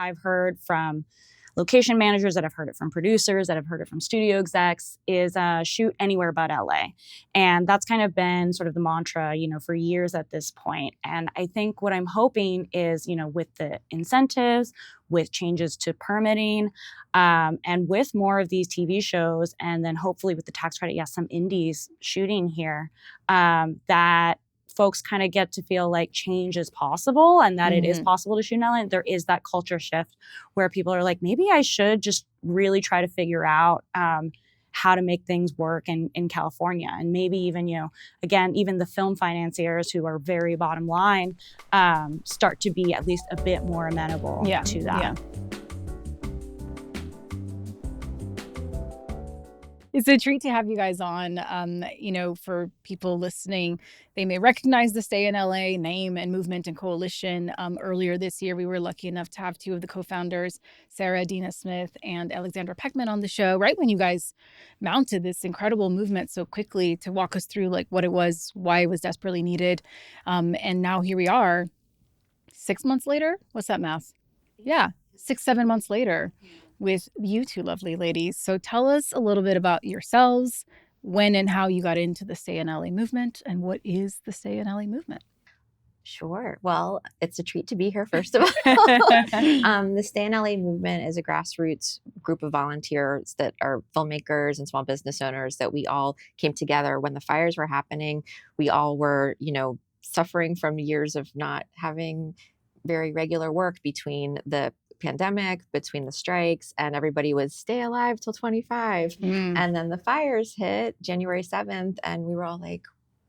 I've heard from location managers, that I've heard it from producers, that I've heard it from studio execs, is shoot anywhere but LA. And that's kind of been sort of the mantra, for years at this point. And I think what I'm hoping is, with the incentives, with changes to permitting, and with more of these TV shows, and then hopefully with the tax credit, some indies shooting here, that folks kind of get to feel like change is possible and that it is possible to shoot in LA. And there is that culture shift where people are like, maybe I should just really try to figure out how to make things work in California. And maybe even, again, even the film financiers who are very bottom line start to be at least a bit more amenable to that. Yeah. It's a treat to have you guys on. For people listening, they may recognize the Stay in LA name and movement and coalition. Earlier this year, we were lucky enough to have two of the co-founders, Sarah Adina Smith and Alexandra Pechman, on the show, right when you guys mounted this incredible movement so quickly, to walk us through like what it was, why it was desperately needed. And now here we are, 6 months later. What's that math? Yeah, 6-7 months later, with you two lovely ladies. So tell us a little bit about yourselves, when and how you got into the Stay in LA movement, and what is the Stay in LA movement? Sure. Well, it's a treat to be here, first of all. The Stay in LA movement is a grassroots group of volunteers that are filmmakers and small business owners that we all came together when the fires were happening. We all were, suffering from years of not having very regular work between the pandemic, between the strikes, and everybody was stay alive till 25. And then the fires hit January 7th, and we were all like,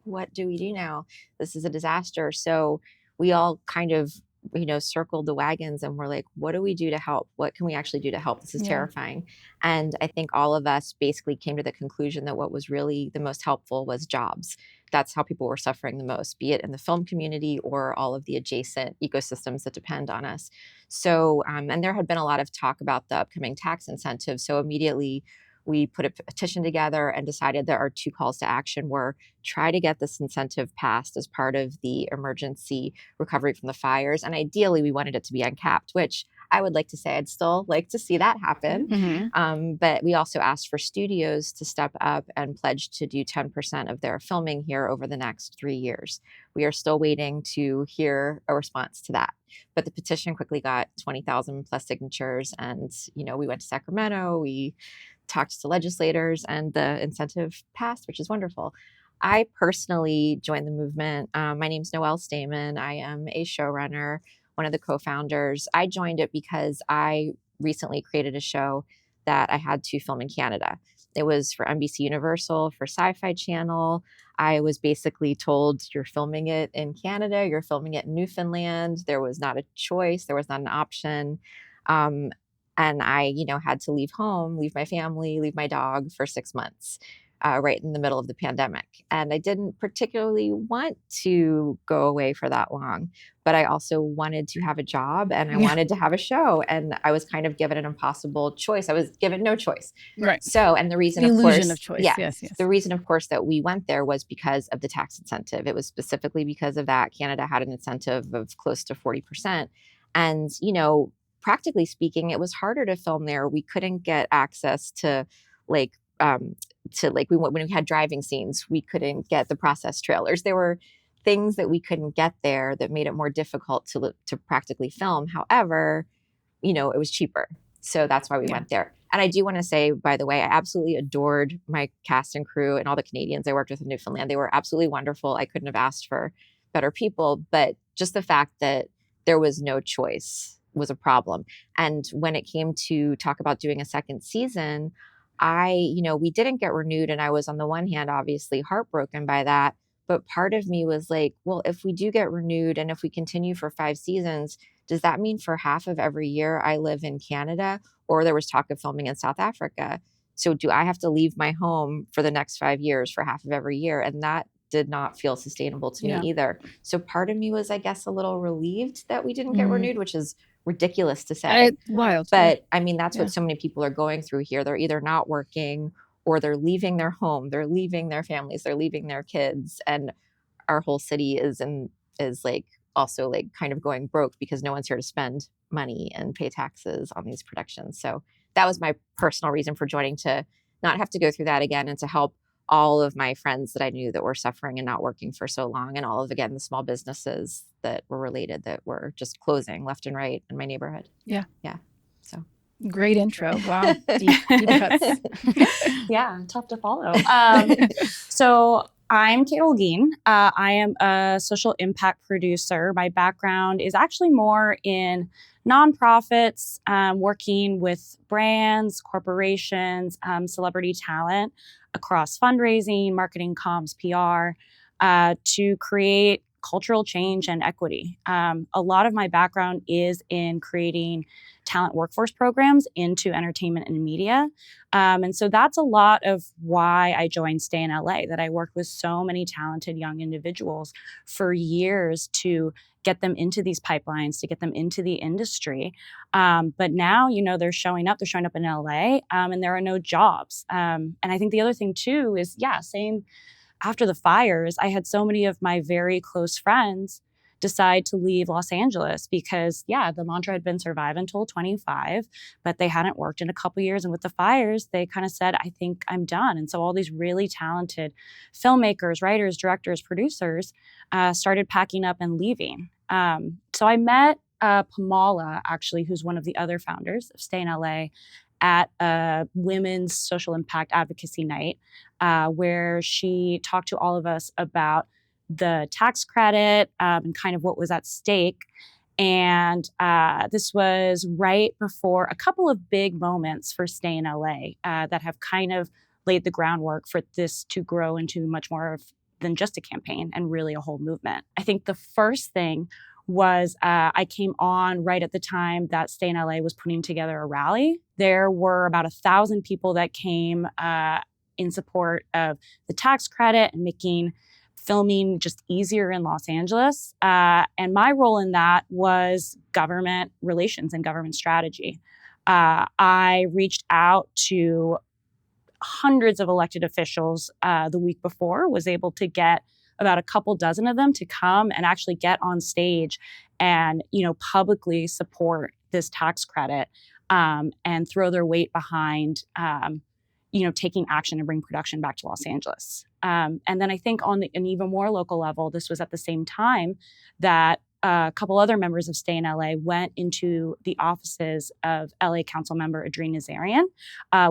what do we do now? This is a disaster. So we all kind of, circled the wagons and we're like, what do we do to help? What can we actually do to help? This is terrifying. And I think all of us basically came to the conclusion that what was really the most helpful was jobs. That's how people were suffering the most, be it in the film community or all of the adjacent ecosystems that depend on us. So, and there had been a lot of talk about the upcoming tax incentives. So immediately we put a petition together and decided that our two calls to action were try to get this incentive passed as part of the emergency recovery from the fires. And ideally, we wanted it to be uncapped, which I would like to say I'd still like to see that happen. But we also asked for studios to step up and pledge to do 10% of their filming here over the next 3 years. We are still waiting to hear a response to that. But the petition quickly got 20,000 plus signatures. And, we went to Sacramento, we talked to legislators, and the incentive passed, which is wonderful. I personally joined the movement. My name's Noelle Stehman. I am a showrunner, one of the co-founders. I joined it because I recently created a show that I had to film in Canada. It was for NBC Universal, for Sci-Fi Channel. I was basically told, you're filming it in Canada, you're filming it in Newfoundland. There was not a choice. There was not an option. And I, had to leave home, leave my family, leave my dog for 6 months, right in the middle of the pandemic. And I didn't particularly want to go away for that long, but I also wanted to have a job and I wanted to have a show. And I was kind of given an impossible choice. I was given no choice. Right. So, and the reason, the of illusion course, of choice. Yes. The reason, of course, that we went there was because of the tax incentive. It was specifically because of that. Canada had an incentive of close to 40%. And, practically speaking, it was harder to film there. We couldn't get access to when we had driving scenes, we couldn't get the process trailers. There were things that we couldn't get there that made it more difficult to practically film. However, it was cheaper. So that's why we went there. And I do want to say, by the way, I absolutely adored my cast and crew and all the Canadians I worked with in Newfoundland. They were absolutely wonderful. I couldn't have asked for better people. But just the fact that there was no choice was a problem. And when it came to talk about doing a second season, we didn't get renewed. And I was, on the one hand, obviously heartbroken by that. But part of me was like, well, if we do get renewed and if we continue for 5 seasons, does that mean for half of every year I live in Canada? Or there was talk of filming in South Africa. So do I have to leave my home for the next 5 years for half of every year? And that did not feel sustainable to me either. So part of me was, I guess, a little relieved that we didn't get renewed, which is ridiculous to say. Wild. But I mean, that's what so many people are going through here. They're either not working or they're leaving their home, they're leaving their families, they're leaving their kids. And our whole city is like also like kind of going broke because no one's here to spend money and pay taxes on these productions. So that was my personal reason for joining, to not have to go through that again and to help all of my friends that I knew that were suffering and not working for so long, and all of, again, the small businesses that were related that were just closing left and right in my neighborhood. Yeah. So great intro. Wow. Deep cuts. Yeah, tough to follow. So I'm Kate Holguin. I am a social impact producer. My background is actually more in nonprofits, working with brands, corporations, celebrity talent across fundraising, marketing, comms, PR, to create cultural change and equity. A lot of my background is in creating talent workforce programs into entertainment and media. And so that's a lot of why I joined Stay in LA, that I worked with so many talented young individuals for years to get them into these pipelines, to get them into the industry. But now, they're showing up in LA, and there are no jobs. And I think the other thing too is, same after the fires, I had so many of my very close friends decide to leave Los Angeles because, the mantra had been survive until 25, but they hadn't worked in a couple years. And with the fires, they kind of said, I think I'm done. And so all these really talented filmmakers, writers, directors, producers started packing up and leaving. So I met Pamala, actually, who's one of the other founders of Stay in LA, at a women's social impact advocacy night, where she talked to all of us about the tax credit and kind of what was at stake. And this was right before a couple of big moments for Stay in LA that have kind of laid the groundwork for this to grow into much more than just a campaign and really a whole movement. I think the first thing was I came on right at the time that Stay in LA was putting together a rally. There were about 1,000 people that came in support of the tax credit and making filming just easier in Los Angeles. And my role in that was government relations and government strategy. I reached out to hundreds of elected officials the week before, was able to get about a couple dozen of them to come and actually get on stage and, publicly support this tax credit and throw their weight behind, taking action and bring production back to Los Angeles. And then I think on an even more local level, this was at the same time that a couple other members of Stay in LA went into the offices of LA Council member Adina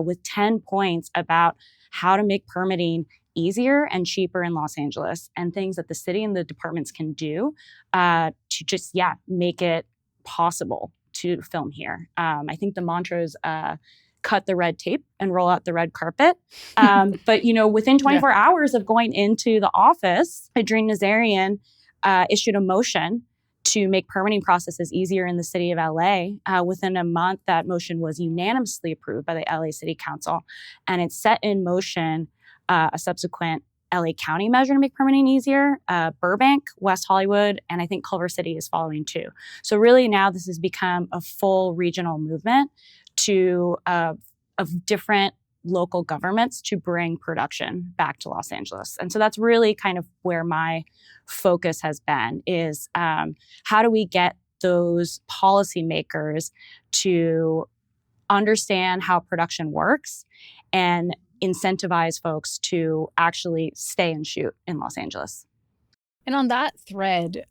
with 10 points about how to make permitting easier and cheaper in Los Angeles, and things that the city and the departments can do to just, make it possible to film here. I think the mantra is cut the red tape and roll out the red carpet. But, within 24 hours of going into the office, Adina issued a motion to make permitting processes easier in the city of LA. Within a month, that motion was unanimously approved by the LA City Council, and it set in motion a subsequent LA County measure to make permitting easier. Burbank, West Hollywood, and I think Culver City is following too. So really now this has become a full regional movement of different local governments to bring production back to Los Angeles. And so that's really kind of where my focus has been, is how do we get those policymakers to understand how production works and incentivize folks to actually stay and shoot in Los Angeles. And on that thread,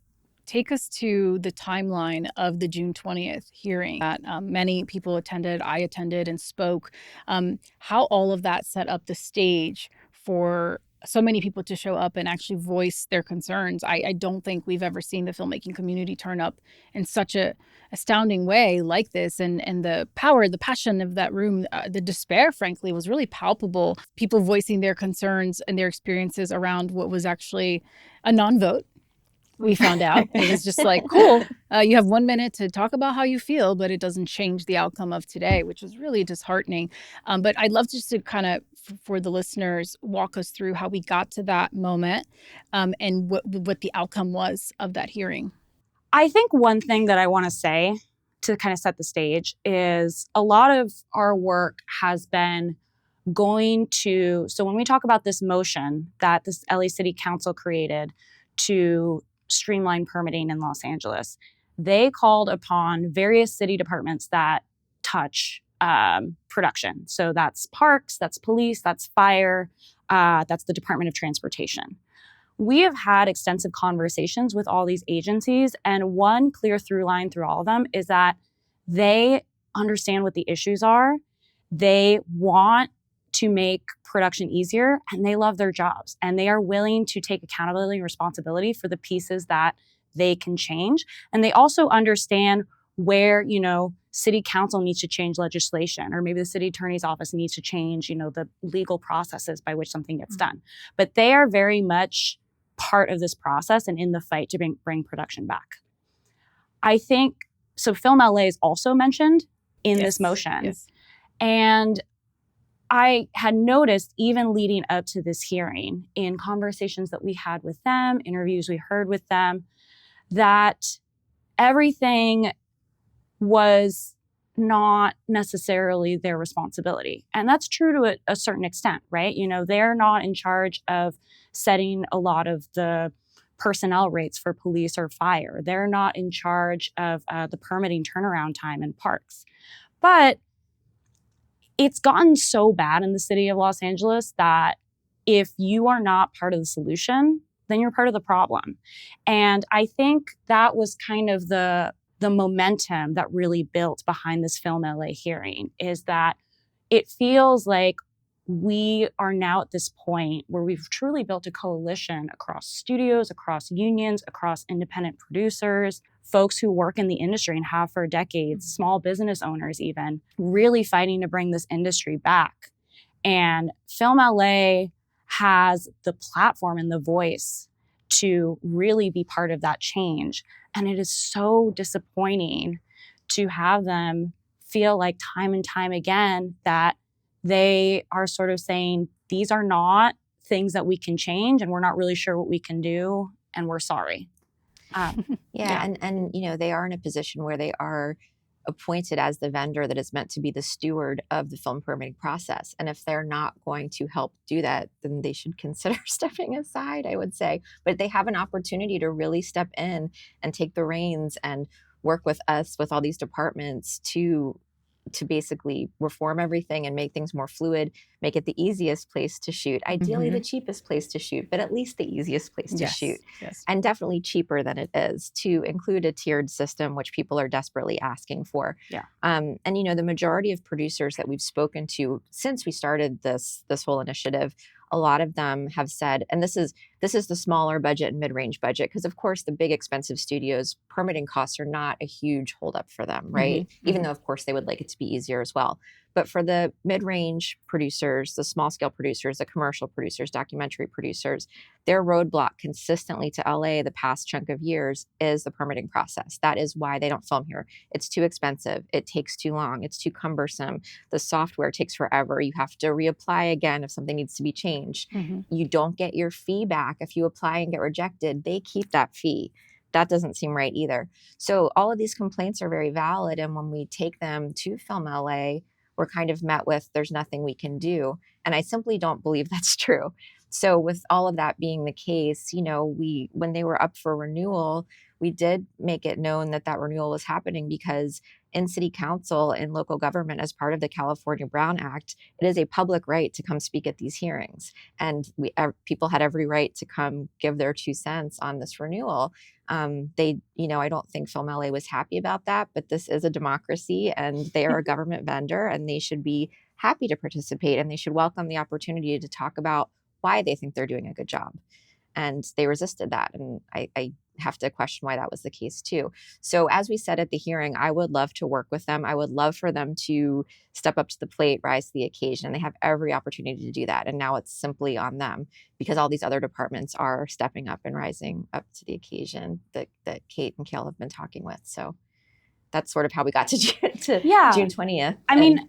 take us to the timeline of the June 20th hearing that many people attended. I attended and spoke. How all of that set up the stage for so many people to show up and actually voice their concerns. I don't think we've ever seen the filmmaking community turn up in such a astounding way like this. And the power, the passion of that room, the despair, frankly, was really palpable. People voicing their concerns and their experiences around what was actually a non-vote. We found out it was just like, cool, you have 1 minute to talk about how you feel, but it doesn't change the outcome of today, which was really disheartening. But I'd love just to kind of, for the listeners, walk us through how we got to that moment and what the outcome was of that hearing. I think one thing that I want to say to kind of set the stage is a lot of our work has been so when we talk about this motion that this LA City Council created to streamline permitting in Los Angeles, they called upon various city departments that touch production. So that's parks, that's police, that's fire, that's the Department of Transportation. We have had extensive conversations with all these agencies, and one clear through line through all of them is that they understand what the issues are. They want to make production easier, and they love their jobs, and they are willing to take accountability and responsibility for the pieces that they can change. And they also understand where, city council needs to change legislation, or maybe the city attorney's office needs to change, the legal processes by which something gets done. But they are very much part of this process and in the fight to bring production back. I think, so Film LA is also mentioned in this motion. Yes. And I had noticed, even leading up to this hearing, in conversations that we had with them, interviews we heard with them, that everything was not necessarily their responsibility. And that's true to a certain extent, right? They're not in charge of setting a lot of the personnel rates for police or fire. They're not in charge of the permitting turnaround time in parks. But it's gotten so bad in the city of Los Angeles that if you are not part of the solution, then you're part of the problem. And I think that was kind of the momentum that really built behind this Film LA hearing, is that it feels like we are now at this point where we've truly built a coalition across studios, across unions, across independent producers, folks who work in the industry and have for decades, small business owners even, really fighting to bring this industry back. And Film LA has the platform and the voice to really be part of that change. And it is so disappointing to have them feel like time and time again that they are sort of saying, these are not things that we can change, and we're not really sure what we can do, and we're sorry. And they are in a position where they are appointed as the vendor that is meant to be the steward of the film permitting process. And if they're not going to help do that, then they should consider stepping aside, I would say. But they have an opportunity to really step in and take the reins and work with us, with all these departments, to basically reform everything and make things more fluid, make it the easiest place to shoot. Ideally, the cheapest place to shoot, but at least the easiest place to shoot. Yes. And definitely cheaper than it is, to include a tiered system, which people are desperately asking for. Yeah. And the majority of producers that we've spoken to since we started this whole initiative, a lot of them have said, and this is the smaller budget and mid-range budget, because of course the big expensive studios, permitting costs are not a huge holdup for them, right? Even though of course they would like it to be easier as well. But for the mid-range producers, the small-scale producers, the commercial producers, documentary producers, their roadblock consistently to LA the past chunk of years is the permitting process. That is why they don't film here. It's too expensive. It takes too long. It's too cumbersome. The software takes forever. You have to reapply again if something needs to be changed. You don't get your fee back if you apply and get rejected. They keep that fee. That doesn't seem right either. So all of these complaints are very valid. And when we take them to Film LA, we're kind of met with, there's nothing we can do. And I simply don't believe that's true. So with all of that being the case, when they were up for renewal, we did make it known that renewal was happening because in city council and local government, as part of the California Brown Act, it is a public right to come speak at these hearings. And people had every right to come give their 2 cents on this renewal. I don't think Film LA was happy about that, but this is a democracy and they are a government vendor and they should be happy to participate, and they should welcome the opportunity to talk about why they think they're doing a good job. And they resisted that. And I have to question why that was the case too. So as we said at the hearing, I would love to work with them. I would love for them to step up to the plate, rise to the occasion. They have every opportunity to do that. And now it's simply on them because all these other departments are stepping up and rising up to the occasion that Kate and Kale have been talking with. So that's sort of how we got to June 20th. And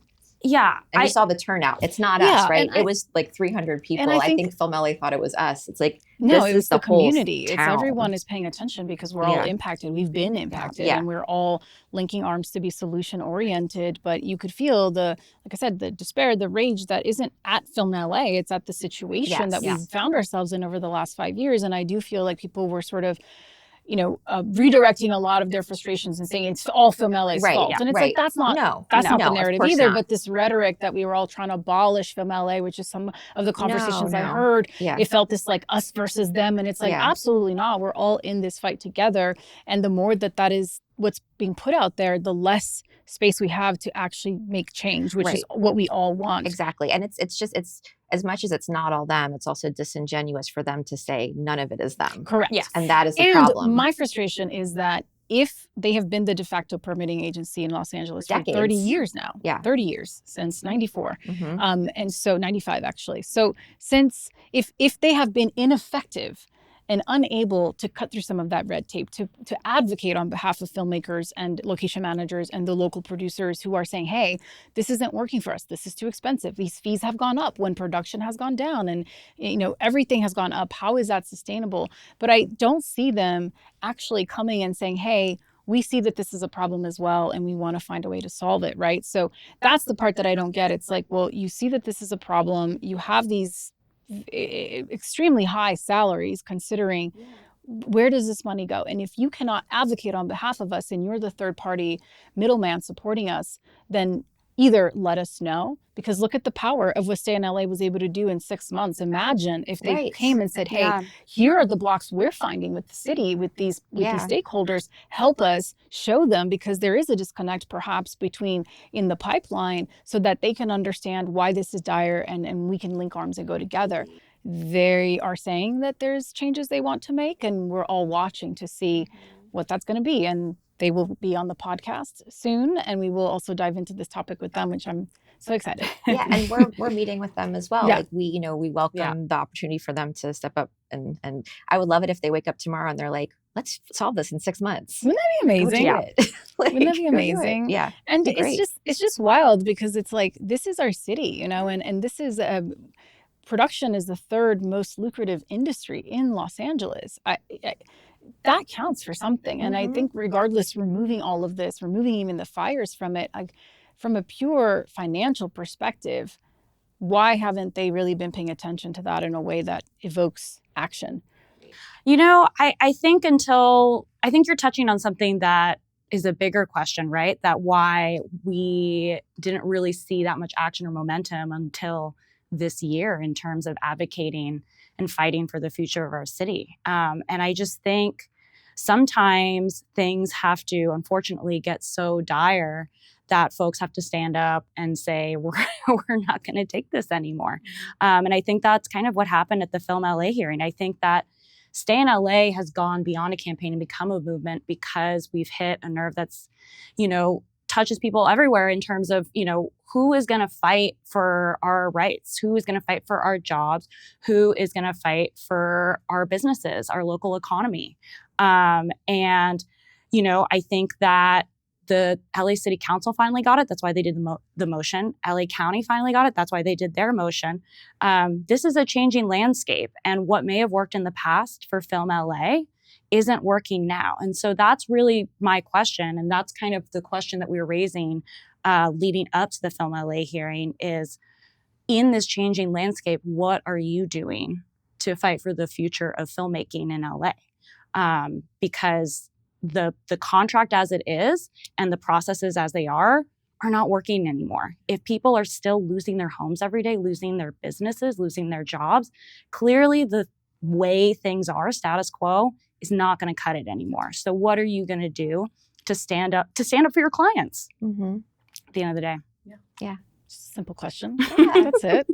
you saw the turnout. It's not us, right? It was like 300 people. I think Film LA thought it was us. It's like, no, this it was is the whole community. town. It's everyone is paying attention because we're all impacted. We've been impacted and we're all linking arms to be solution oriented. But you could feel like I said, the despair, the rage that isn't at Film LA. It's at the situation that we've found ourselves in over the last 5 years. And I do feel like people were sort of, redirecting a lot of their frustrations and saying it's all Film LA's Right, fault. yeah, And it's right. like, that's not No, the no, of narrative course either. not. But this rhetoric that we were all trying to abolish Film LA, which is some of the conversations I No. heard, Yeah. it felt this like us versus them. And it's like, Yeah. absolutely not. We're all in this fight together. And the more that is what's being put out there, the less space we have to actually make change, which is what we all want. Exactly. And it's as much as it's not all them, it's also disingenuous for them to say none of it is them. Correct. Yes. And that is the And problem. my frustration is that if they have been the de facto permitting agency in Los Angeles for Decades. 30 years now, Yeah. 30 years since 94, Mhm. and so 95 actually. So since if they have been ineffective and unable to cut through some of that red tape, to advocate on behalf of filmmakers and location managers and the local producers who are saying, hey, this isn't working for us. This is too expensive. These fees have gone up when production has gone down and everything has gone up. How is that sustainable? But I don't see them actually coming and saying, hey, we see that this is a problem as well, and we want to find a way to solve it, right? So that's the part that I don't get. It's like, well, you see that this is a problem. You have these extremely high salaries considering where does this money go? And if you cannot advocate on behalf of us and you're the third party middleman supporting us, then either let us know, because look at the power of what Stay in LA was able to do in 6 months. Imagine if they came and said, hey, here are the blocks we're finding with the city, with these stakeholders, help us show them, because there is a disconnect perhaps between in the pipeline, so that they can understand why this is dire and we can link arms and go together. They are saying that there's changes they want to make, and we're all watching to see what that's going to be. And they will be on the podcast soon, and we will also dive into this topic with them, which I'm so excited. Yeah, and we're meeting with them as well. Yeah. Like we welcome the opportunity for them to step up, and I would love it if they wake up tomorrow and they're like, let's solve this in 6 months. Wouldn't that be amazing? Go do it. Like, Wouldn't that be go do it. amazing? Yeah. And Great. it's just wild, because it's like, this is our city, and this is production is the third most lucrative industry in Los Angeles. That counts for something. And I think regardless, removing all of this, removing even the fires from it, like from a pure financial perspective, why haven't they really been paying attention to that in a way that evokes action? I think you're touching on something that is a bigger question, right? That why we didn't really see that much action or momentum until this year in terms of advocating and fighting for the future of our city. And I just think sometimes things have to, unfortunately, get so dire that folks have to stand up and say, we're not going to take this anymore. And I think that's kind of what happened at the Film LA hearing. I think that Stay in LA has gone beyond a campaign and become a movement, because we've hit a nerve that's, touches people everywhere in terms of, who is going to fight for our rights? Who is going to fight for our jobs? Who is going to fight for our businesses, our local economy? I think that the LA City Council finally got it. That's why they did the motion. LA County finally got it. That's why they did their motion. This is a changing landscape. And what may have worked in the past for Film LA isn't working now. And so that's really my question. And that's kind of the question that we were raising leading up to the Film LA hearing is, in this changing landscape, what are you doing to fight for the future of filmmaking in LA? Because the contract as it is and the processes as they are not working anymore. If people are still losing their homes every day, losing their businesses, losing their jobs, clearly the way things are, status quo, is not going to cut it anymore. So what are you going to do to stand up for your clients at the end of the day? Yeah. Simple question. That's it.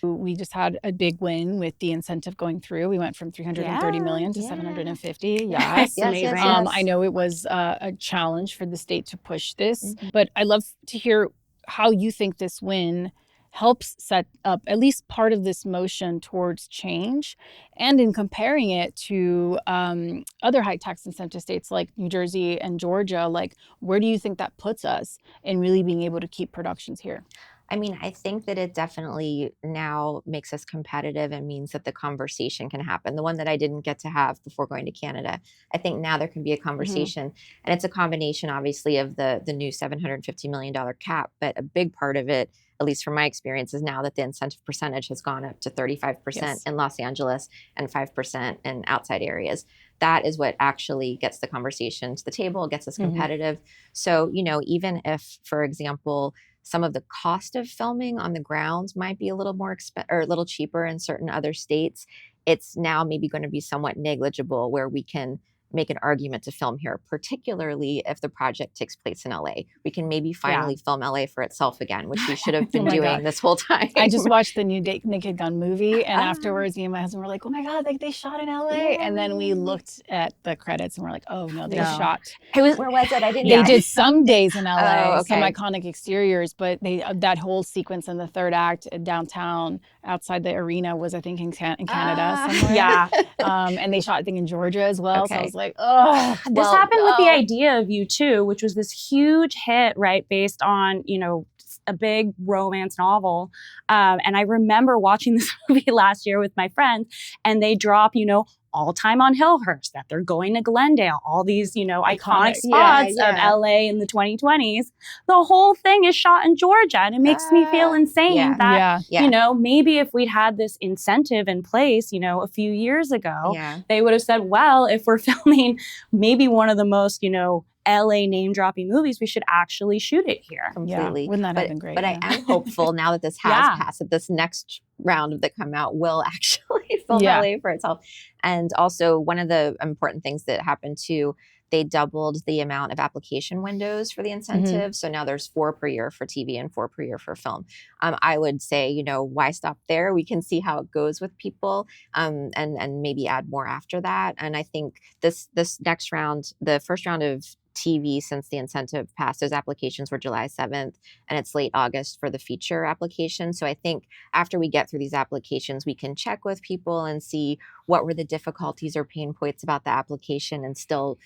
We just had a big win with the incentive going through. We went from 330 million to 750. Yes. Yes. I know it was a challenge for the state to push this, but I'd love to hear how you think this win helps set up at least part of this motion towards change, and in comparing it to other high tax incentive states like New Jersey and Georgia, like where do you think that puts us in really being able to keep productions here? I mean, I think that it definitely now makes us competitive and means that the conversation can happen. The one that I didn't get to have before going to Canada. I think now there can be a conversation. And it's a combination, obviously, of the new $750 million cap. But a big part of it, at least from my experience, is now that the incentive percentage has gone up to 35% in Los Angeles and 5% in outside areas. that is what actually gets the conversation to the table, gets us competitive. So, even if, for example, some of the cost of filming on the ground might be a little more or a little cheaper in certain other states, it's now maybe going to be somewhat negligible where we can make an argument to film here, particularly if the project takes place in LA. We can maybe finally film LA for itself again, which we should have been doing this whole time. I just watched the new Naked Gun movie, and afterwards, me and my husband were like, "Oh my God, they shot in LA!" And then we looked at the credits, and we're like, "Oh no, they shot." Where was it? I didn't. They did some days in LA, some okay. iconic exteriors, but that whole sequence in the third act downtown outside the arena was, I think, in Canada somewhere. Yeah. And they shot, I think, in Georgia as well. Okay. So I was like, oh. This happened with The Idea of You too, which was this huge hit, right, based on, a big romance novel. And I remember watching this movie last year with my friends, and they drop, all time on Hillhurst, that they're going to Glendale, all these, iconic spots of LA in the 2020s. The whole thing is shot in Georgia. And it makes me feel insane that, maybe if we'd had this incentive in place, a few years ago, they would have said, well, if we're filming maybe one of the most, LA name dropping movies, we should actually shoot it here. Completely. Wouldn't that have been great? But I am hopeful now that this has passed, that this next round of the come out will actually film LA for itself. And also one of the important things that happened too, they doubled the amount of application windows for the incentive. So now there's 4 per year for TV and 4 per year for film. I would say, why stop there? We can see how it goes with people, and maybe add more after that. And I think this next round, the first round of TV since the incentive passed, those applications were July 7th, and it's late August for the feature application. So I think after we get through these applications, we can check with people and see what were the difficulties or pain points about the application, and still,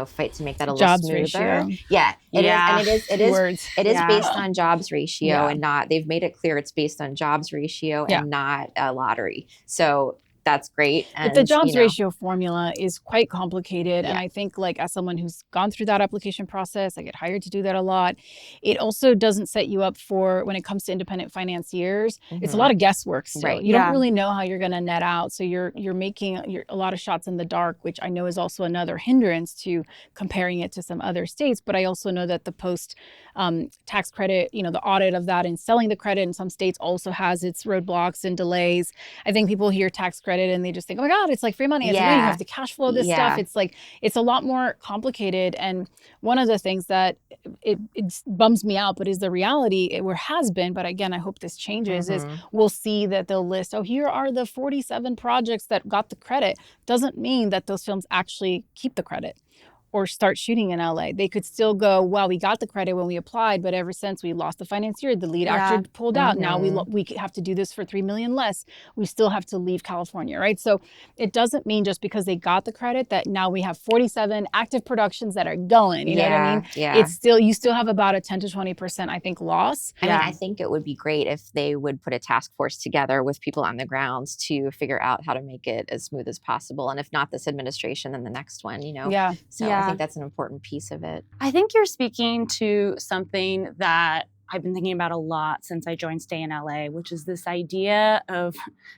fight to make that a little jobs smoother. Ratio. Yeah, it is, and it is based on jobs ratio and not. They've made it clear it's based on jobs ratio and not a lottery. So that's great. But the jobs ratio formula is quite complicated. And I think, as someone who's gone through that application process, I get hired to do that a lot. It also doesn't set you up for, when it comes to independent financiers, it's a lot of guesswork still. Right. You don't really know how you're going to net out. So you're making a lot of shots in the dark, which I know is also another hindrance to comparing it to some other states. But I also know that the post tax credit, the audit of that and selling the credit in some states also has its roadblocks and delays. I think people hear tax credit and they just think, oh my God, it's like free money. It's like, you have to cash flow this stuff. It's like, it's a lot more complicated. And one of the things that it bums me out, but is the reality, has been, but again, I hope this changes, is we'll see that they'll list, here are the 47 projects that got the credit. Doesn't mean that those films actually keep the credit or start shooting in LA. They could still go, well, we got the credit when we applied, but ever since we lost the financier, the lead actor pulled out. Now we have to do this for $3 million less. We still have to leave California, right? So it doesn't mean just because they got the credit that now we have 47 active productions that are going. You know what I mean? Yeah. It's still, you still have about a 10 to 20%, I think, loss. I mean, I think it would be great if they would put a task force together with people on the grounds to figure out how to make it as smooth as possible. And if not this administration, then the next one, So I think that's an important piece of it. I think you're speaking to something that I've been thinking about a lot since I joined Stay in LA, which is this idea of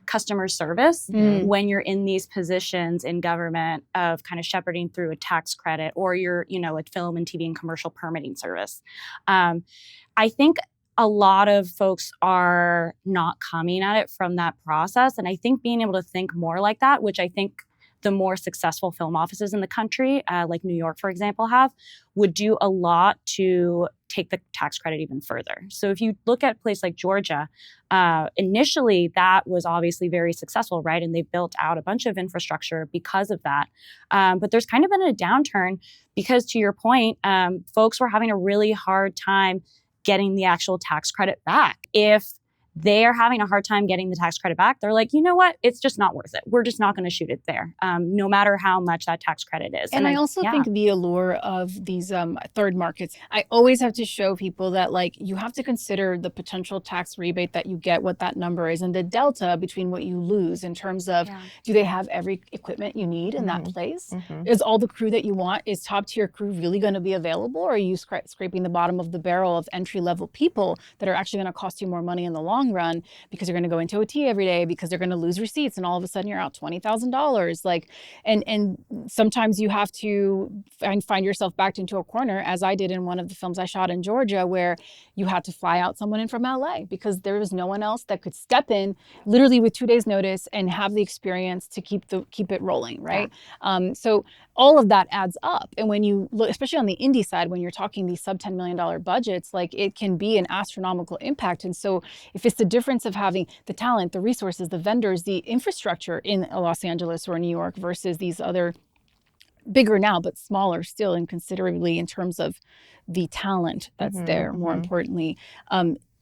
customer service when you're in these positions in government of kind of shepherding through a tax credit, or you're, a film and TV and commercial permitting service. I think a lot of folks are not coming at it from that process. And I think being able to think more like that, which I think the more successful film offices in the country, like New York, for example, would do a lot to take the tax credit even further. So if you look at a place like Georgia, initially that was obviously very successful, right? And they built out a bunch of infrastructure because of that. But there's kind of been a downturn because, to your point, folks were having a really hard time getting the actual tax credit back. If they're having a hard time getting the tax credit back, they're like, you know what? It's just not worth it. We're just not going to shoot it there, no matter how much that tax credit is. And I also think the allure of these third markets, I always have to show people that, you have to consider the potential tax rebate that you get, what that number is, and the delta between what you lose in terms of, do they have every equipment you need in that place? Is all the crew that you want, is top tier crew really going to be available? Or are you scraping the bottom of the barrel of entry level people that are actually going to cost you more money in the long long run because you're going to go into OT every day, because they're going to lose receipts, and all of a sudden you're out $20,000. Like, and sometimes you have to find yourself backed into a corner, as I did in one of the films I shot in Georgia, where you had to fly out someone in from LA because there was no one else that could step in literally with 2 days notice and have the experience to keep it rolling, right? So all of that adds up. And when you look, especially on the indie side, when you're talking these sub $10 million budgets, like, it can be an astronomical impact. And so if it's the difference of having the talent, the resources, the vendors, the infrastructure in Los Angeles or New York versus these other bigger now, but smaller still, and considerably in terms of the talent that's there, more importantly,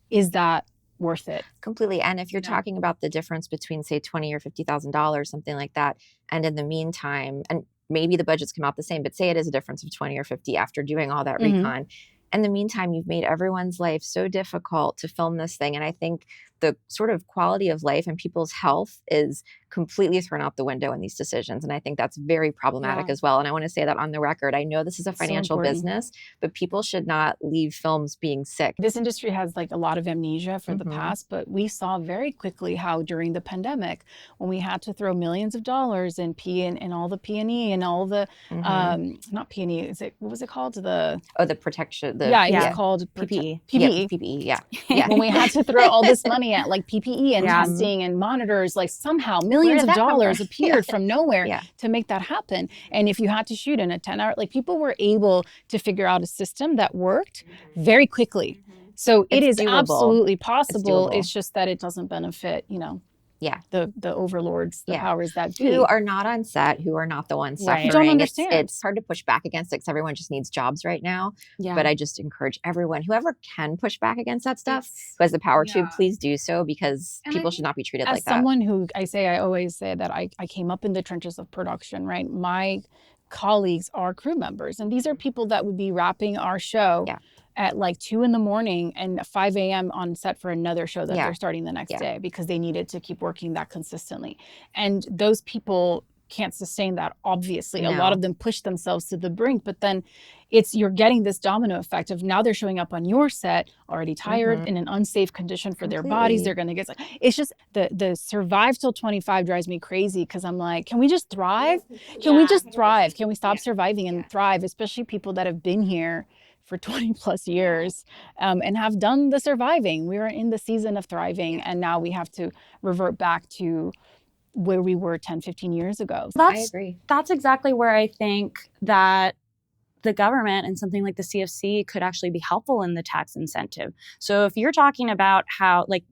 is that worth it? Completely. And if you're talking about the difference between, say, $20,000 or $50,000, something like that, and in the meantime, and maybe the budgets come out the same, but say it is a difference of 20 or 50 after doing all that recon. In the meantime, you've made everyone's life so difficult to film this thing. And I think the sort of quality of life and people's health is completely thrown out the window in these decisions. And I think that's very problematic as well. And I want to say that on the record. I know this is a financial business, but people should not leave films being sick. This industry has like a lot of amnesia for the past, but we saw very quickly how during the pandemic, when we had to throw millions of dollars in and all the P&E and all the, not P&E, what was it called? The protection. It's called PPE. PPE, When we had to throw all this money at like PPE and testing and monitors, like somehow millions of dollars appeared from nowhere to make that happen. And if you had to shoot in a 10-hour, like, people were able to figure out a system that worked very quickly. So it is doable. Absolutely possible. It's just that it doesn't benefit, the overlords, the powers that be. Who are not on set, who are not the ones suffering. Who don't understand. It's hard to push back against it because everyone just needs jobs right now. But I just encourage everyone, whoever can push back against that stuff, who has the power to, please do so, because people should not be treated like that. As someone who, I always say that I came up in the trenches of production, right? My colleagues are crew members, and these are people that would be wrapping our show at like 2 a.m. and 5 a.m. on set for another show that they're starting the next day because they needed to keep working that consistently. And those people can't sustain that, obviously. A lot of them push themselves to the brink, but then you're getting this domino effect of now they're showing up on your set already tired, in an unsafe condition for their bodies. They're going to get, it's just the survive till 25 drives me crazy, because I'm like, can we just thrive? Can we just thrive? Can we stop surviving and thrive? Especially people that have been here for 20 plus years and have done the surviving. We are in the season of thriving, and now we have to revert back to where we were 10, 15 years ago. I agree. That's exactly where I think that the government and something like the CFC could actually be helpful in the tax incentive. So if you're talking about how, like,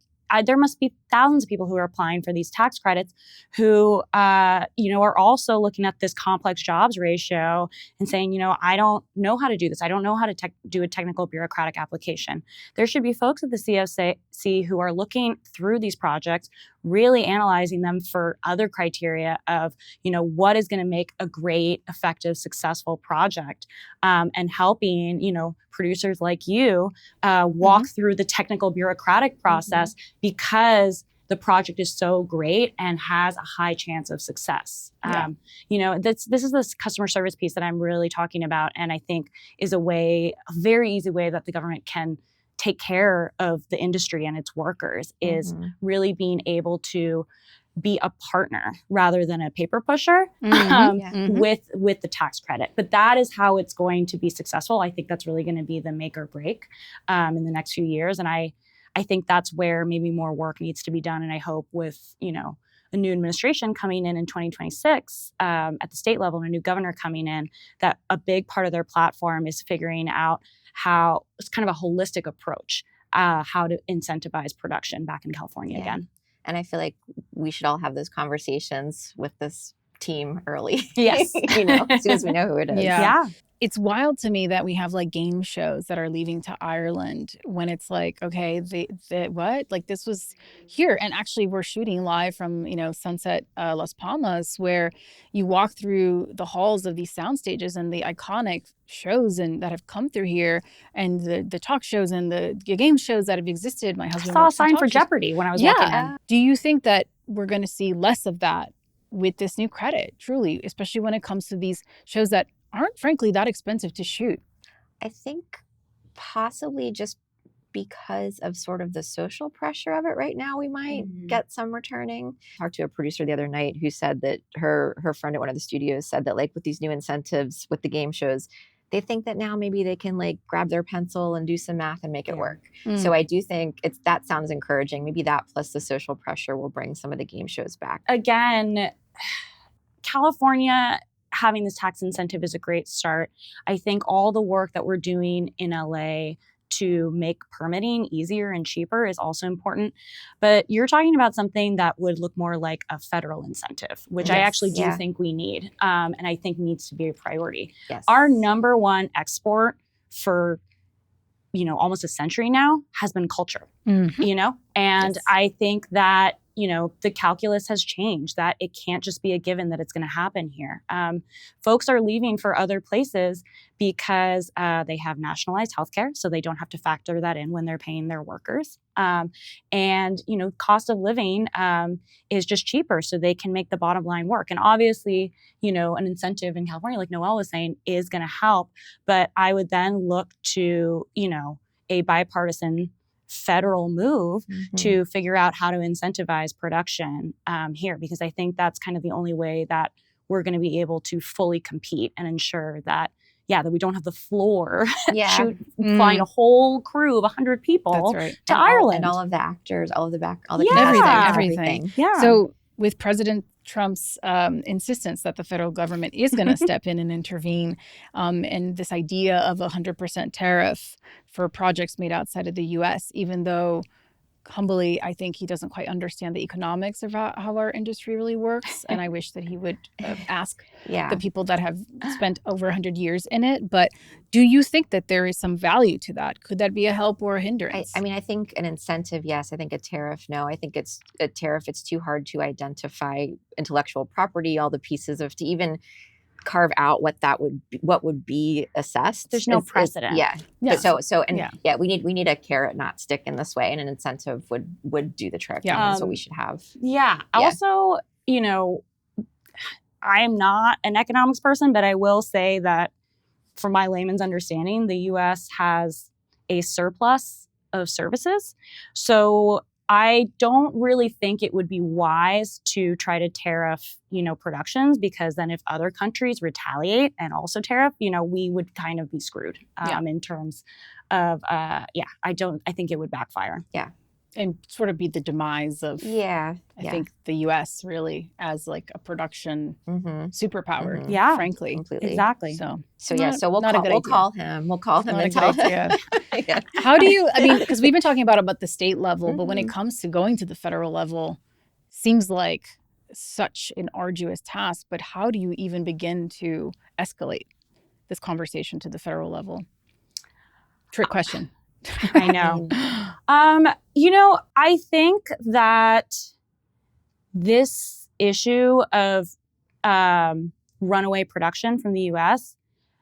there must be thousands of people who are applying for these tax credits who, are also looking at this complex jobs ratio and saying, I don't know how to do this. I don't know how to do a technical bureaucratic application. There should be folks at the CFC who are looking through these projects, really analyzing them for other criteria of, what is going to make a great, effective, successful project, and helping, producers like you walk through the technical bureaucratic process because the project is so great and has a high chance of success. This is this customer service piece that I'm really talking about, and I think is a very easy way that the government can take care of the industry and its workers, is really being able to be a partner rather than a paper pusher with the tax credit. But that is how it's going to be successful. I think that's really going to be the make or break in the next few years. And I think that's where maybe more work needs to be done. And I hope with, a new administration coming in 2026 at the state level and a new governor coming in, that a big part of their platform is figuring out how it's kind of a holistic approach, how to incentivize production back in California again. And I feel like we should all have those conversations with this team early. Yes. As soon as we know who it is. Yeah. It's wild to me that we have like game shows that are leaving to Ireland when it's like, okay, what? Like, this was here. And actually we're shooting live from, Sunset Las Palmas, where you walk through the halls of these sound stages and the iconic shows and that have come through here, and the talk shows and the game shows that have existed. My husband saw a sign for Jeopardy when I was walking in. Do you think that we're going to see less of that with this new credit, truly, especially when it comes to these shows that aren't frankly that expensive to shoot? I think possibly just because of sort of the social pressure of it right now, we might get some returning. I talked to a producer the other night who said that her friend at one of the studios said that like with these new incentives with the game shows, they think that now maybe they can like grab their pencil and do some math and make it work. So I do think that sounds encouraging. Maybe that plus the social pressure will bring some of the game shows back. Again, California having this tax incentive is a great start. I think all the work that we're doing in LA to make permitting easier and cheaper is also important. But you're talking about something that would look more like a federal incentive, which I actually do think we need, and I think needs to be a priority. Our number one export for almost a century now has been culture, and I think that the calculus has changed, that it can't just be a given that it's going to happen here. Folks are leaving for other places because they have nationalized healthcare, so they don't have to factor that in when they're paying their workers. And cost of living is just cheaper, so they can make the bottom line work. And obviously, an incentive in California, like Noelle was saying, is going to help. But I would then look to, a bipartisan federal move to figure out how to incentivize production here, because I think that's kind of the only way that we're going to be able to fully compete and ensure that that we don't have the floor flying a whole crew of 100 people to Ireland. And all of the actors, all of the everything. Yeah. So with President Trump's insistence that the federal government is going to step in and intervene, and this idea of 100% tariff for projects made outside of the U.S., even though humbly, I think he doesn't quite understand the economics of how our industry really works. And I wish that he would ask the people that have spent over 100 years in it. But do you think that there is some value to that? Could that be a help or a hindrance? I mean, I think an incentive, yes. I think a tariff, no. I think it's a tariff. It's too hard to identify intellectual property, all the pieces to even carve out what would be assessed. There's no precedent. We need a carrot, not stick in this way, and an incentive would do the trick. And that's what we should have. Also, I am not an economics person, but I will say that from my layman's understanding, the U.S. has a surplus of services. So I don't really think it would be wise to try to tariff, productions, because then if other countries retaliate and also tariff, we would kind of be screwed in terms of, I think it would backfire. Yeah. And sort of be the demise of, I think, the U.S. really as like a production superpower. Yeah, frankly, completely, exactly. So we'll call him. We'll call him and tell him. How do you? I mean, because we've been talking about the state level, but when it comes to going to the federal level, seems like such an arduous task. But how do you even begin to escalate this conversation to the federal level? Trick question. I know. I think that this issue of runaway production from the U.S.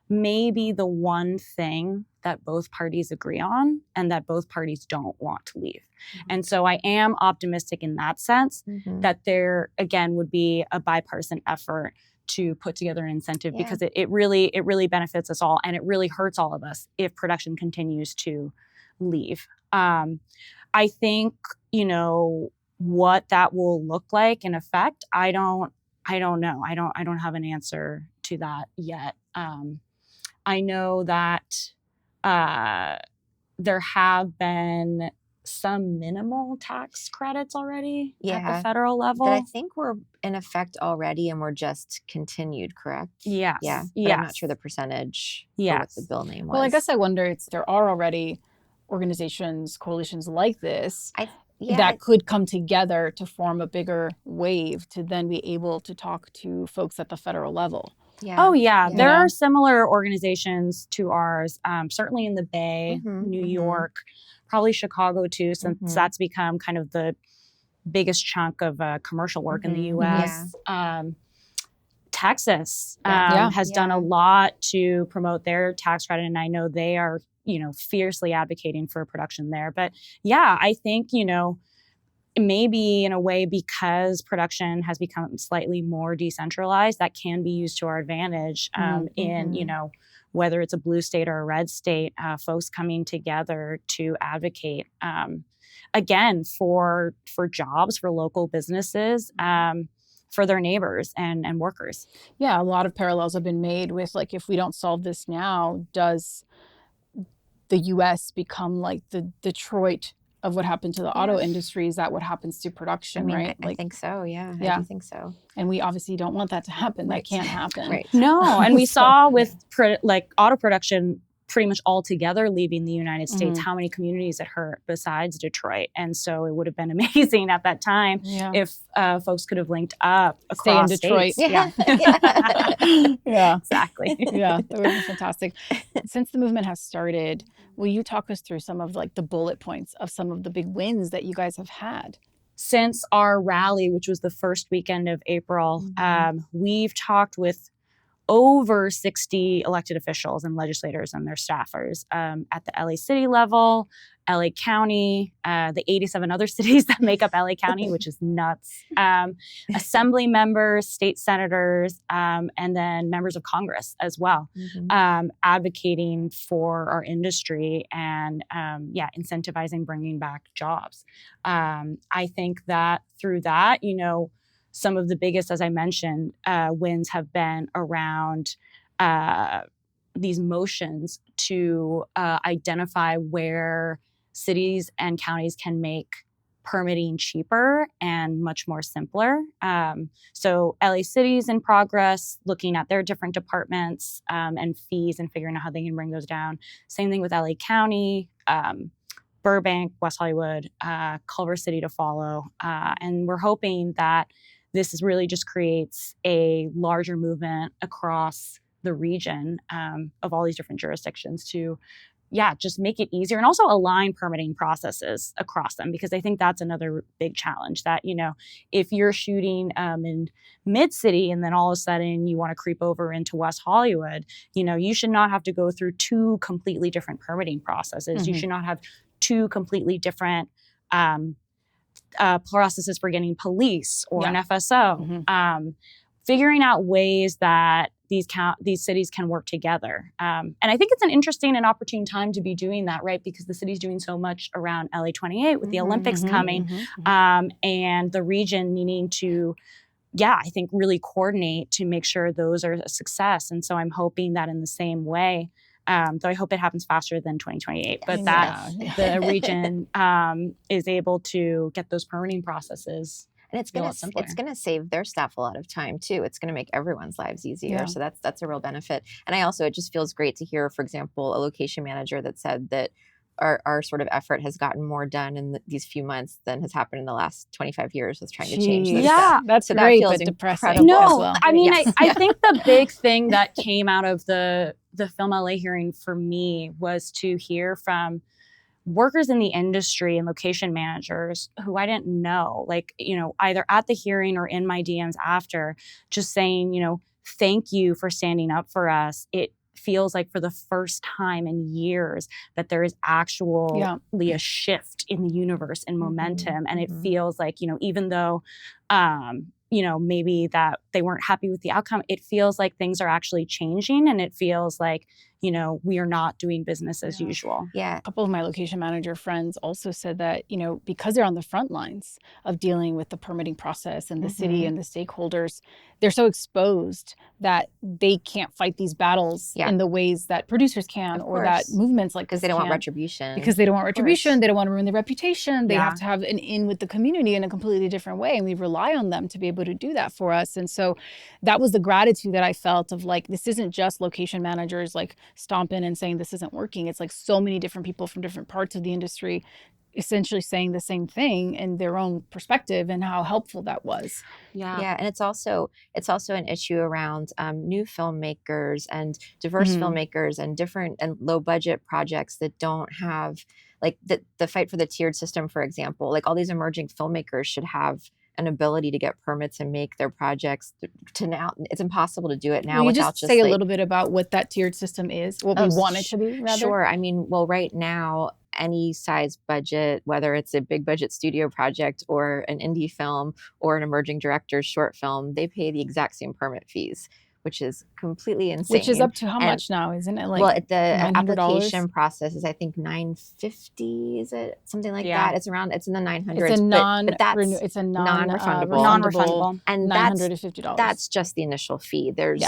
may be the one thing that both parties agree on and that both parties don't want to leave. And so I am optimistic in that sense that there, again, would be a bipartisan effort to put together an incentive, because it really benefits us all, and it really hurts all of us if production continues to leave. I think, what that will look like in effect, I don't know. I don't have an answer to that yet. I know that there have been some minimal tax credits already at the federal level. That I think were in effect already and were just continued, correct? Yes. Yeah. But I'm not sure the percentage for what the bill name was. Well, I guess I wonder there are already organizations, coalitions like this that could come together to form a bigger wave to then be able to talk to folks at the federal level. Yeah. Oh, yeah. There are similar organizations to ours, certainly in the Bay, New York, probably Chicago too, since that's become kind of the biggest chunk of commercial work in the U.S. Texas has done a lot to promote their tax credit, and I know they are, fiercely advocating for production there. But I think, maybe in a way, because production has become slightly more decentralized, that can be used to our advantage in, whether it's a blue state or a red state, folks coming together to advocate, again, for jobs, for local businesses, for their neighbors and workers. Yeah, a lot of parallels have been made with, like, if we don't solve this now, does the U.S. become like the Detroit of what happened to the auto industry? Is that what happens to production, right? I think so, yeah. Yeah. I do think so. And we obviously don't want that to happen. Right. That can't happen. Right. No, and we saw with auto production pretty much all together leaving the United States, how many communities it hurt besides Detroit. And so it would have been amazing at that time if folks could have linked up across Stay in Detroit. states. Yeah. Exactly. Yeah, that would be fantastic. Since the movement has started, will you talk us through some of like the bullet points of some of the big wins that you guys have had? Since our rally, which was the first weekend of April, we've talked with over 60 elected officials and legislators and their staffers at the LA City level, LA County, the 87 other cities that make up LA County, which is nuts, assembly members, state senators, and then members of Congress as well, advocating for our industry and, incentivizing bringing back jobs. I think that through that, some of the biggest, as I mentioned, wins have been around these motions to identify where cities and counties can make permitting cheaper and much more simpler. So LA City's in progress, looking at their different departments and fees and figuring out how they can bring those down. Same thing with LA County, Burbank, West Hollywood, Culver City to follow. And we're hoping that this really just creates a larger movement across the region of all these different jurisdictions to, just make it easier and also align permitting processes across them, because I think that's another big challenge that, if you're shooting in mid-city and then all of a sudden you want to creep over into West Hollywood, you should not have to go through two completely different permitting processes. You should not have two completely different processes for getting police or an FSO, figuring out ways that these cities can work together. And I think it's an interesting and opportune time to be doing that, right? Because the city's doing so much around LA 28 with the Olympics coming, and the region needing to, I think really coordinate to make sure those are a success. And so I'm hoping that in the same way, though I hope it happens faster than 2028, but that the region is able to get those permitting processes. And it's gonna save their staff a lot of time too. It's gonna make everyone's lives easier. So that's a real benefit. And it just feels great to hear, for example, a location manager that said that our sort of effort has gotten more done in these few months than has happened in the last 25 years with trying to change this stuff. That's so great, that feels but depressing. incredible No, as well. I mean, I think the big thing that came out of the Film LA hearing for me was to hear from workers in the industry and location managers who I didn't know, either at the hearing or in my DMs after, just saying, thank you for standing up for us. It feels like for the first time in years that there is actually a shift in the universe and momentum. And it feels like, even though, maybe that they weren't happy with the outcome, it feels like things are actually changing, and it feels like, we are not doing business as usual. Yeah. A couple of my location manager friends also said that, because they're on the front lines of dealing with the permitting process and the city and the stakeholders, they're so exposed that they can't fight these battles in the ways that producers can, or that movements like because they don't want retribution. Because they don't want retribution. They don't want to ruin their reputation. They have to have an in with the community in a completely different way. And we rely on them to be able to do that for us. And so that was the gratitude that I felt of, like, this isn't just location managers like stomping and saying this isn't working. It's like so many different people from different parts of the industry essentially saying the same thing in their own perspective, and how helpful that was. And it's also an issue around new filmmakers and diverse filmmakers and different and low budget projects that don't have, like, the fight for the tiered system, for example. Like, all these emerging filmmakers should have an ability to get permits and make their projects to now. It's impossible to do it now. Will you without just say a little bit about what that tiered system is, what we want it to be, rather? Sure. I mean, well, right now, any size budget, whether it's a big budget studio project or an indie film or an emerging director's short film, they pay the exact same permit fees, which is completely insane. Which is up to how much now, isn't it? Like, well, the $900? application process is, I think, $950. Is it something like that? It's in the 900s. It's a but non-refundable. Non-refundable. And $950. that's just the initial fee. There's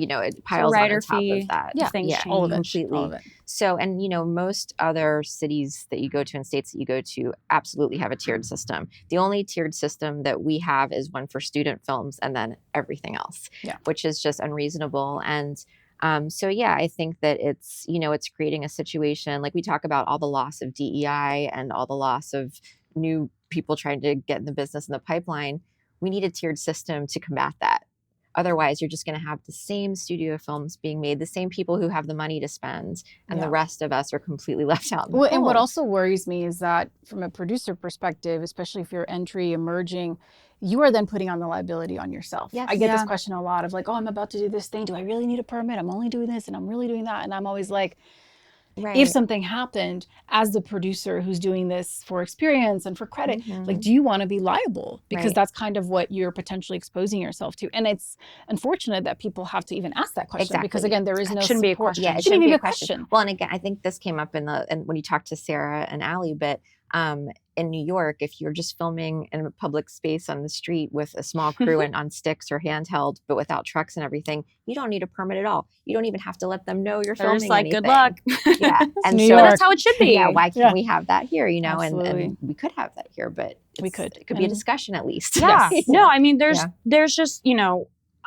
it piles writer on top fee, of that. things change. all of it. Completely. All of it. So, and most other cities that you go to and states that you go to absolutely have a tiered system. The only tiered system that we have is one for student films and then everything else, which is just unreasonable. And I think that it's, it's creating a situation, like we talk about all the loss of DEI and all the loss of new people trying to get in the business in the pipeline. We need a tiered system to combat that. Otherwise, you're just going to have the same studio films being made, the same people who have the money to spend, and the rest of us are completely left out. And what also worries me is that from a producer perspective, especially if you're emerging, you are then putting on the liability on yourself. Yes. I get this question a lot of like, oh, I'm about to do this thing. Do I really need a permit? I'm only doing this and I'm really doing that. And I'm always like, if something happened as the producer who's doing this for experience and for credit, like, do you want to be liable? Because that's kind of what you're potentially exposing yourself to. And it's unfortunate that people have to even ask that question because, again, there is no shouldn't be a support. question. Yeah, it shouldn't be a question. Well, and again, I think this came up when you talked to Sarah and Allie, but in New York, if you're just filming in a public space on the street with a small crew and on sticks or handheld, but without trucks and everything, you don't need a permit at all. You don't even have to let them know you're filming just like, anything. good luck. Yeah. And New so York. That's how it should be. Yeah. Why can't we have that here? Absolutely. And we could have that here, but we could. It could be a discussion at least. Yeah. No, I mean, there's just,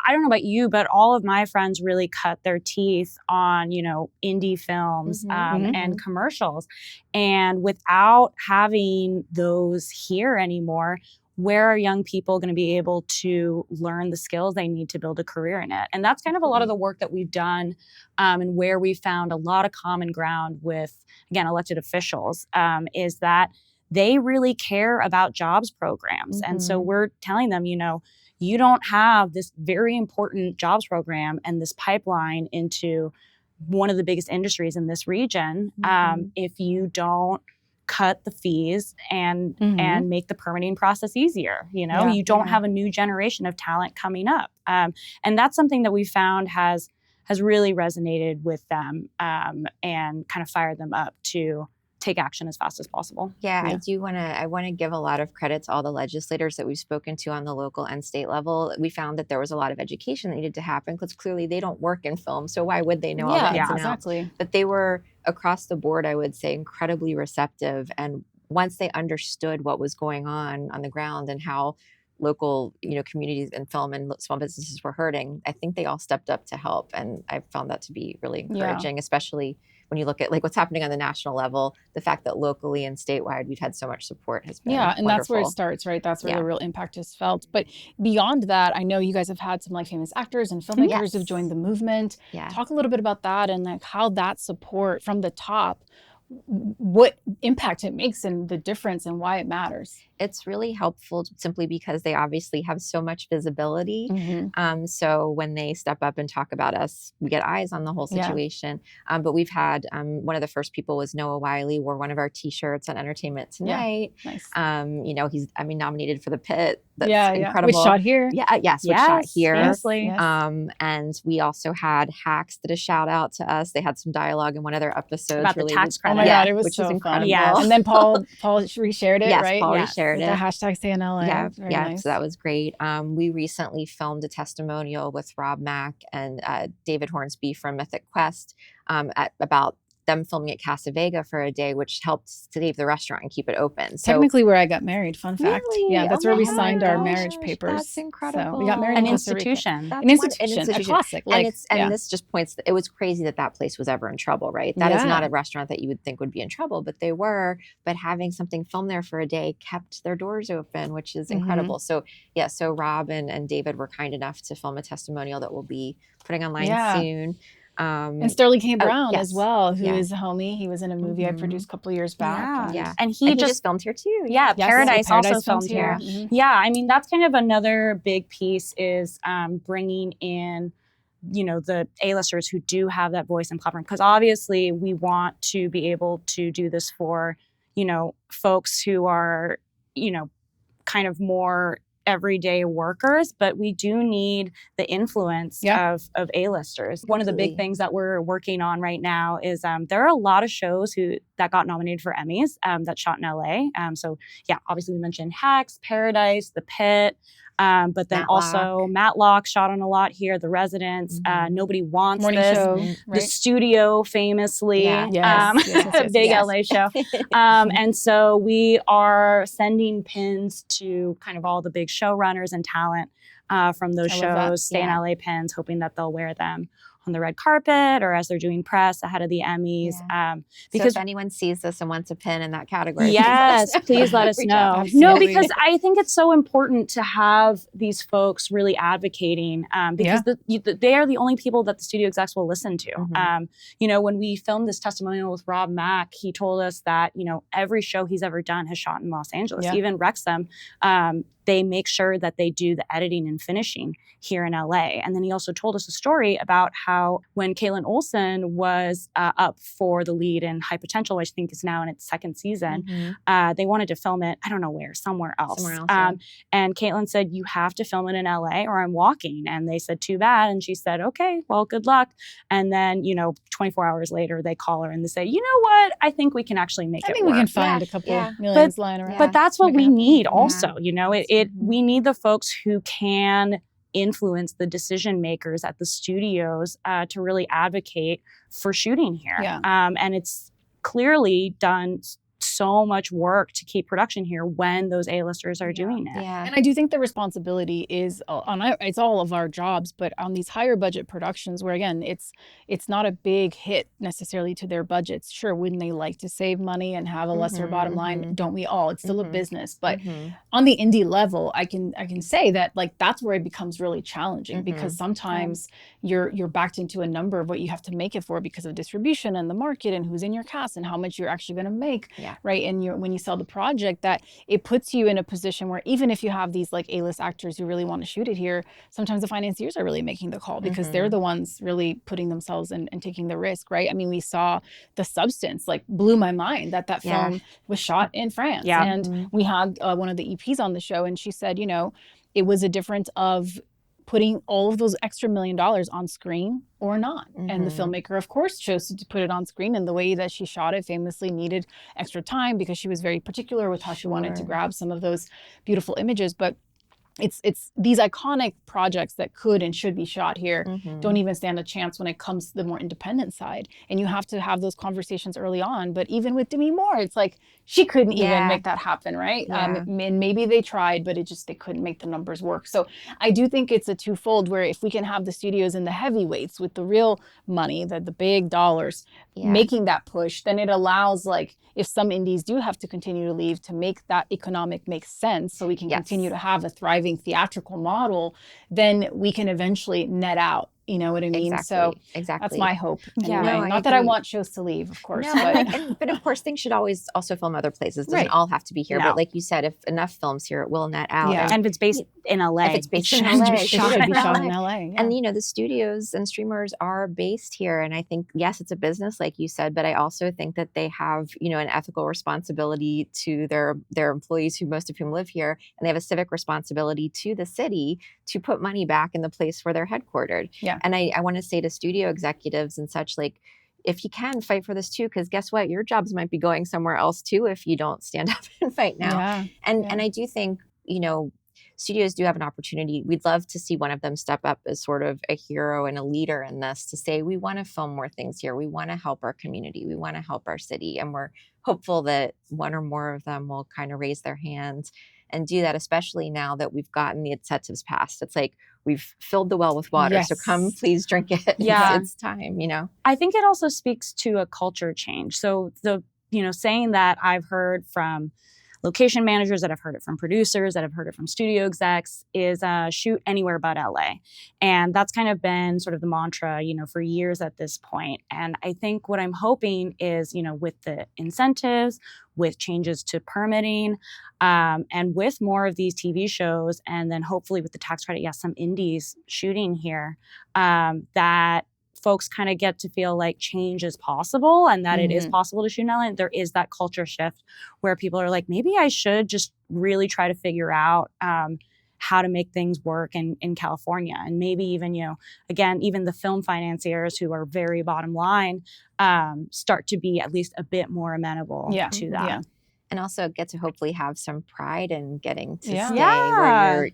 I don't know about you, but all of my friends really cut their teeth on, indie films and commercials. And without having those here anymore, where are young people going to be able to learn the skills they need to build a career in it? And that's kind of a lot of the work that we've done and where we found a lot of common ground with, again, elected officials, is that they really care about jobs programs. And so we're telling them, you don't have this very important jobs program and this pipeline into one of the biggest industries in this region if you don't cut the fees and make the permitting process easier. You don't have a new generation of talent coming up. And that's something that we found has really resonated with them and kind of fired them up to take action as fast as possible. Yeah, I want to give a lot of credit to all the legislators that we've spoken to on the local and state level. We found that there was a lot of education that needed to happen because clearly they don't work in film, so why would they know all that? Yeah, exactly. But they were across the board, I would say, incredibly receptive. And once they understood what was going on the ground and how local, communities and film and small businesses were hurting, I think they all stepped up to help. And I found that to be really encouraging, especially when you look at like what's happening on the national level. The fact that locally and statewide we've had so much support has been and wonderful. That's where it starts, right? That's where the real impact is felt. But beyond that, I know you guys have had some like famous actors and filmmakers who've joined the movement. Talk a little bit about that and like how that support from the top, what impact it makes and the difference and why it matters. It's really helpful simply because they obviously have so much visibility. So when they step up and talk about us, we get eyes on the whole situation. But we've had one of the first people was Noah Wiley, wore one of our T-shirts on Entertainment Tonight. Nice. He's nominated for the Pit. That's incredible. Was shot here. Was shot here. Honestly. And we also had Hacks did a shout out to us. They had some dialogue in one of their episodes about the tax credit. Oh my God, it was which so was incredible. fun. Yeah. And then Paul reshared it, right? Paul reshared it. The hashtag stay in LA. Nice. So that was great. We recently filmed a testimonial with Rob Mack and David Hornsby from Mythic Quest about them filming at Casa Vega for a day, which helped save the restaurant and keep it open. So, technically where I got married, fun fact. Really? Yeah, that's where we signed our marriage papers. That's incredible. So we got married An in Costa Rica. institution. An institution, a classic. And this just points, it was crazy that place was ever in trouble, right? That is not a restaurant that you would think would be in trouble, but they were. But having something filmed there for a day kept their doors open, which is incredible. So Rob and David were kind enough to film a testimonial that we'll be putting online soon. And Sterling K. Brown as well, who is a homie. He was in a movie I produced a couple years back. And he just filmed here too. Paradise also filmed here. Mm-hmm. Yeah, I mean, that's kind of another big piece is bringing in, the A-listers who do have that voice and platform. Because obviously we want to be able to do this for, folks who are, kind of more everyday workers, but we do need the influence of A-listers. One of the big things that we're working on right now is there are a lot of shows that got nominated for Emmys that shot in LA. So yeah, obviously we mentioned Hacks, Paradise, The Pit, but then also Matlock shot on a lot here, The Residents, Nobody Wants Morning This, Show, The right? Studio, famously, big LA show. And so we are sending pins to kind of all the big showrunners and talent from those shows, stay in LA pins, hoping that they'll wear them on the red carpet or as they're doing press ahead of the Emmys. Because if anyone sees this and wants a pin in that category, please let us know. No, because I think it's so important to have these folks really advocating because they are the only people that the studio execs will listen to. You know, when we filmed this testimonial with Rob Mack, he told us that, you know, every show he's ever done has shot in Los Angeles, even Wrexham. They make sure that they do the editing and finishing here in LA. And then he also told us a story about how when Caitlin Olsen was up for the lead in High Potential, which I think is now in its second season, they wanted to film it, I don't know where, somewhere else. And Caitlin said, you have to film it in LA or I'm walking. And they said, too bad. And she said, okay, well, good luck. And then, you know, 24 hours later, they call her and they say, you know what? I think we can actually make it work. I think we can find a couple millions lying around. But that's what we need also, you know, we need the folks who can influence the decision makers at the studios to really advocate for shooting here. And it's clearly done so much work to keep production here when those A-listers are doing it. And I do think the responsibility is it's all of our jobs, but on these higher budget productions where again it's not a big hit necessarily to their budgets. Sure, wouldn't they like to save money and have a lesser bottom line? Don't we all? It's still a business, but on the indie level, I can say that like that's where it becomes really challenging because sometimes you're backed into a number of what you have to make it for because of distribution and the market and who's in your cast and how much you're actually going to make. Right. And when you sell the project, that it puts you in a position where even if you have these like A-list actors who really want to shoot it here, sometimes the financiers are really making the call because they're the ones really putting themselves and taking the risk. Right. I mean, we saw The Substance, like blew my mind that film was shot in France. And we had one of the EPs on the show and she said, you know, it was a difference of putting all of those extra $1 million on screen or not. And the filmmaker, of course, chose to put it on screen. And the way that she shot it famously needed extra time because she was very particular with how she wanted to grab some of those beautiful images. But it's these iconic projects that could and should be shot here don't even stand a chance when it comes to the more independent side. And you have to have those conversations early on. But even with Demi Moore, it's like she couldn't even make that happen, right? And maybe they tried, but they couldn't make the numbers work. So I do think it's a twofold where if we can have the studios and the heavyweights with the real money, the big dollars, making that push, then it allows like if some indies do have to continue to leave to make that economic make sense so we can continue to have a thriving theatrical model, then we can eventually net out. You know what I mean? So that's my hope. Anyway. No, not that I want shows to leave, of course. No, but of course, things should always also film other places. It doesn't all have to be here. But like you said, if enough films here, it will net out. And if it's based in LA. If it's based in LA. It should be shot in LA. And, you know, the studios and streamers are based here. And I think, yes, it's a business, like you said, but I also think that they have, you know, an ethical responsibility to their employees, who most of whom live here. And they have a civic responsibility to the city to put money back in the place where they're headquartered. And I want to say to studio executives and such, like, if you can, fight for this too, because guess what? Your jobs might be going somewhere else too if you don't stand up and fight now. And I do think, you know, studios do have an opportunity. We'd love to see one of them step up as sort of a hero and a leader in this, to say, we want to film more things here. We want to help our community. We want to help our city. And we're hopeful that one or more of them will kind of raise their hands and do that, especially now that we've gotten the incentives passed. It's like, we've filled the well with water, so come please drink it. It's time, you know. I think it also speaks to a culture change. So the, you know, saying that I've heard from location managers, that I've heard it from producers, that I've heard it from studio execs, is shoot anywhere but LA. And that's kind of been sort of the mantra, you know, for years at this point. And I think what I'm hoping is, you know, with the incentives, with changes to permitting, and with more of these TV shows, and then hopefully with the tax credit, some indies shooting here, that folks kind of get to feel like change is possible and that it is possible to shoot in LA. And there is that culture shift where people are like, maybe I should just really try to figure out how to make things work in California. And maybe even, again, even the film financiers who are very bottom line start to be at least a bit more amenable to that. Yeah. And also get to hopefully have some pride in getting to Yeah. stay Yeah. where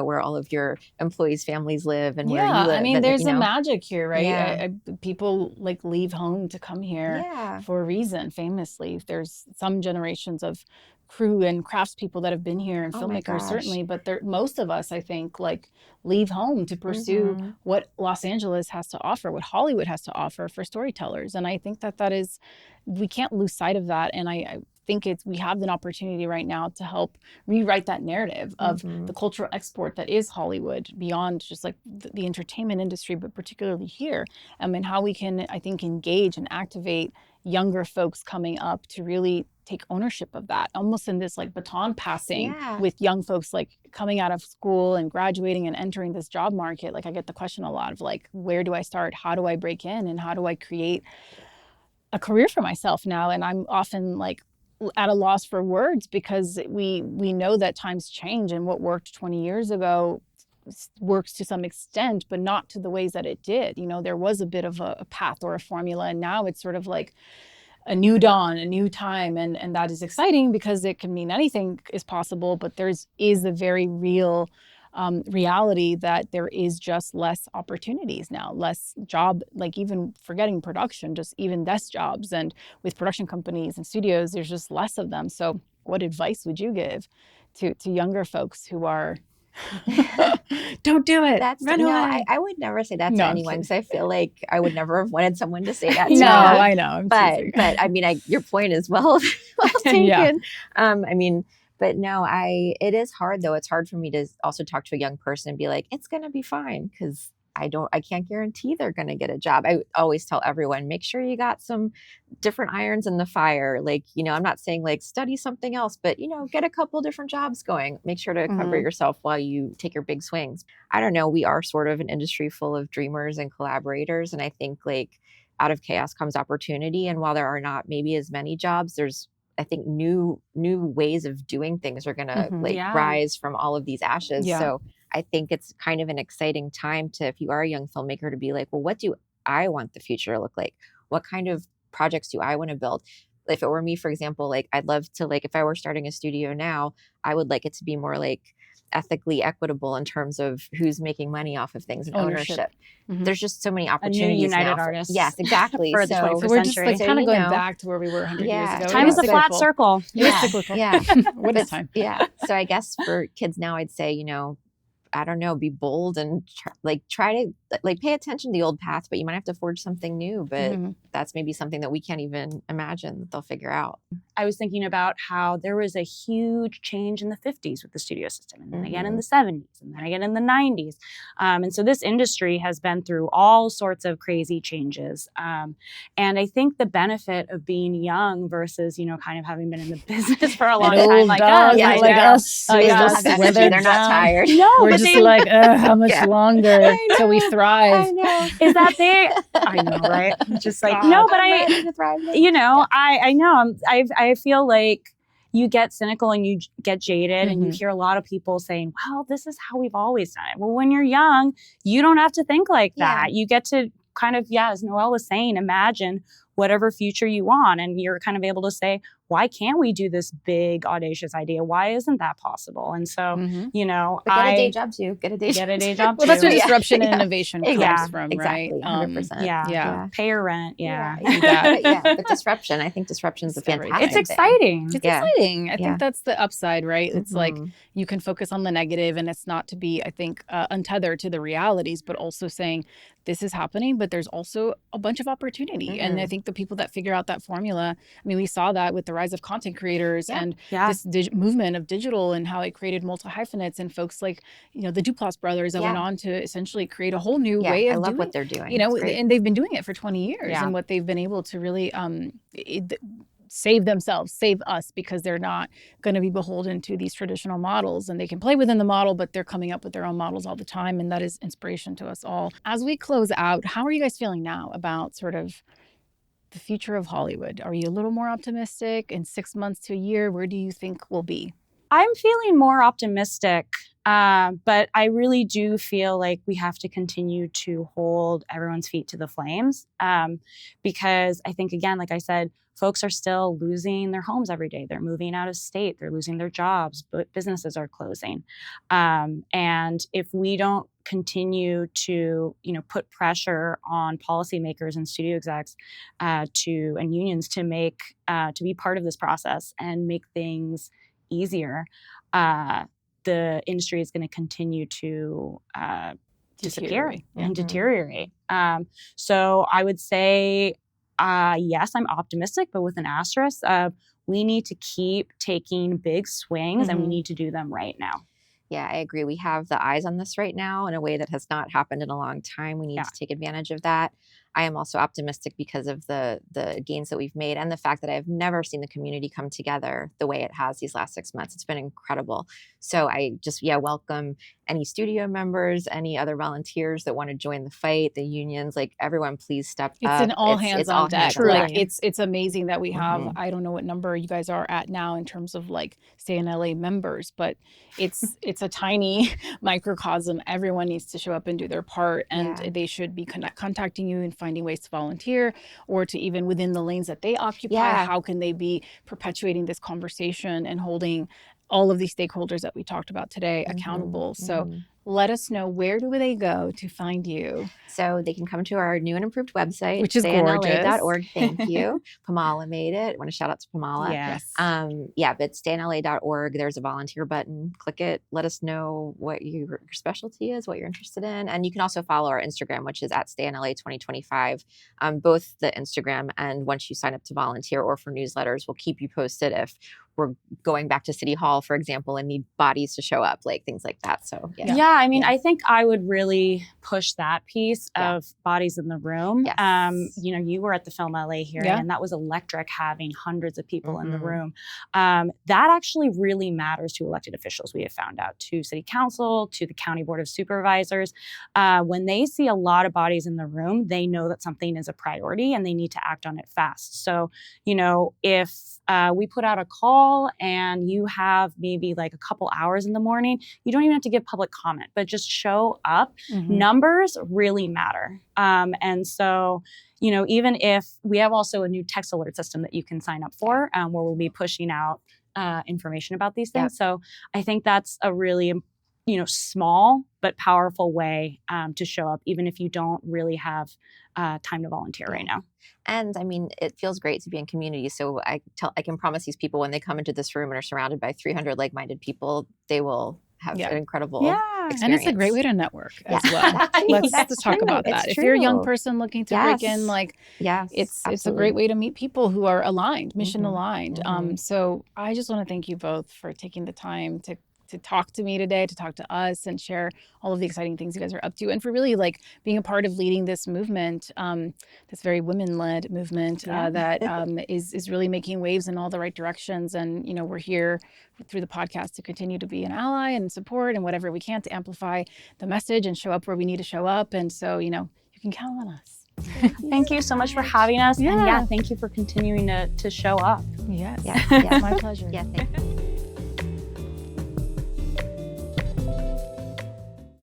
where all of your employees' families live and where you Yeah, live. I mean, and, there's a magic here, right? Yeah. People like leave home to come here Yeah. for a reason. Famously, there's some generations of crew and craftspeople that have been here, and Oh my filmmakers gosh. certainly. But most of us, I think, like leave home to pursue what Los Angeles has to offer, what Hollywood has to offer for storytellers. And I think that is, we can't lose sight of that. And I think we have an opportunity right now to help rewrite that narrative of the cultural export that is Hollywood beyond just like the entertainment industry, but particularly here. And how we can, I think, engage and activate younger folks coming up to really take ownership of that, almost in this like baton passing with young folks like coming out of school and graduating and entering this job market. Like I get the question a lot of like, where do I start? How do I break in? And how do I create a career for myself now? And I'm often like at a loss for words, because we know that times change, and what worked 20 years ago works to some extent, but not to the ways that it did. There was a bit of a path or a formula, and now it's sort of like a new dawn, a new time, and that is exciting because it can mean anything is possible, but is a very real reality that there is just less opportunities now, less job, like even forgetting production, just even desk jobs. And with production companies and studios, there's just less of them. So what advice would you give to younger folks who are, don't do it, run away? I would never say that to anyone, because I feel like I would never have wanted someone to say that to No, me. I know. I'm but teasing. I mean, your point is well taken. I mean, but no, it is hard though. It's hard for me to also talk to a young person and be like, it's going to be fine, because I can't guarantee they're going to get a job. I always tell everyone, make sure you got some different irons in the fire. Like, I'm not saying like study something else, but, get a couple different jobs going. Make sure to cover yourself while you take your big swings. I don't know. We are sort of an industry full of dreamers and collaborators. And I think like out of chaos comes opportunity. And while there are not maybe as many jobs, there's, I think, new ways of doing things are going to rise from all of these ashes. Yeah. So I think it's kind of an exciting time to, if you are a young filmmaker, to be like, well, what do I want the future to look like? What kind of projects do I want to build? If it were me, for example, like I'd love to, like, if I were starting a studio now, I would like it to be more like ethically equitable in terms of who's making money off of things and ownership. There's just so many opportunities. A new United now Artists. Yes, exactly. For the 21st So we're just like century. kind of going back to where we were 100 years ago. Time is a flat circle. It is cyclical. Yeah. What is time? Yeah. So I guess for kids now, I'd say, I don't know, be bold and try to pay attention to the old path, but you might have to forge something new. But that's maybe something that we can't even imagine that they'll figure out. I was thinking about how there was a huge change in the 50s with the studio system, and then again in the 70s, and then again in the 90s. And so this industry has been through all sorts of crazy changes. And I think the benefit of being young versus, kind of having been in the business for a long time, like us. They're not tired. No, we're just like, how much longer till we thrive? I know. Is that there? I know, right? Just like, no, but I know. I feel like you get cynical and you get jaded, and you hear a lot of people saying, well, this is how we've always done it. Well, when you're young, you don't have to think like that. You get to kind of, as Noelle was saying, imagine whatever future you want. And you're kind of able to say, why can't we do this big, audacious idea? Why isn't that possible? And so, but get a day job too. Get a day job. Well, that's where disruption and innovation comes from, exactly, right? 100%. Yeah. Pay your rent. But disruption. I think disruption's a fantastic It's exciting. It's exciting. I think that's the upside, right? It's like you can focus on the negative, and it's not to be, I think, untethered to the realities, but also saying this is happening, but there's also a bunch of opportunity. And I think the people that figure out that formula, I mean, we saw that with the rise of content creators and this movement of digital, and how it created multi-hyphenates and folks like, the Duplass brothers that went on to essentially create a whole new way of I love doing what they're doing. And they've been doing it for 20 years, and what they've been able to really save themselves, save us, because they're not going to be beholden to these traditional models, and they can play within the model, but they're coming up with their own models all the time. And that is inspiration to us all. As we close out, how are you guys feeling now about sort of the future of Hollywood? Are you a little more optimistic? In 6 months to a year, where do you think we'll be? I'm feeling more optimistic But I really do feel like we have to continue to hold everyone's feet to the flames, because I think, again, like I said, folks are still losing their homes every day. They're moving out of state. They're losing their jobs, but businesses are closing. And if we don't continue to, put pressure on policymakers and studio execs and unions to be part of this process and make things easier, the industry is going to continue to disappear and deteriorate. So I would say, yes, I'm optimistic, but with an asterisk. We need to keep taking big swings, and we need to do them right now. Yeah, I agree. We have the eyes on this right now in a way that has not happened in a long time. We need to take advantage of that. I am also optimistic because of the gains that we've made and the fact that I've never seen the community come together the way it has these last 6 months. It's been incredible. So I just, welcome any studio members, any other volunteers that want to join the fight, the unions, like everyone, please step up. It's an all hands on deck. Like it's amazing that we have, I don't know what number you guys are at now in terms of like Stay in LA members, but it's a tiny microcosm. Everyone needs to show up and do their part, and they should be contacting you and finding ways to volunteer, or to even within the lanes that they occupy, how can they be perpetuating this conversation and holding all of these stakeholders that we talked about today accountable. So let us know, where do they go to find you? So they can come to our new and improved website, which is gorgeous. StayInLA.org. Thank you. Pamela made it. I want to shout out to Pamela. Yes. But StayInLA.org, there's a volunteer button. Click it. Let us know what your specialty is, what you're interested in. And you can also follow our Instagram, which is at StayInLA2025. Both the Instagram, and once you sign up to volunteer or for newsletters, we'll keep you posted if we're going back to City Hall, for example, and need bodies to show up, like things like that. So I think I would really push that piece of bodies in the room. Yes. You were at the Film LA hearing, and that was electric, having hundreds of people in the room. That actually really matters to elected officials. We have found out, to City Council, to the County Board of Supervisors. When they see a lot of bodies in the room, they know that something is a priority and they need to act on it fast. So, if we put out a call and you have maybe like a couple hours in the morning, you don't even have to give public comment, but just show up. Numbers really matter. And so, even if we have also a new text alert system that you can sign up for, where we'll be pushing out information about these things. So I think that's a really small but powerful way to show up, even if you don't really have time to volunteer right now. And I mean, it feels great to be in community. So I can promise these people, when they come into this room and are surrounded by 300 like-minded people, they will have an incredible experience. And it's a great way to network as well. Let's talk about that. If you're a young person looking to break in, it's a great way to meet people who are aligned, mission aligned. So I just want to thank you both for taking the time to talk to me today, to talk to us and share all of the exciting things you guys are up to, and for really being a part of leading this movement, this very women-led movement that is really making waves in all the right directions. And, we're here through the podcast to continue to be an ally and support and whatever we can to amplify the message and show up where we need to show up. And so, you can count on us. Thank you so much for having us. And thank you for continuing to show up. Yes. Yes. My pleasure. Thank you.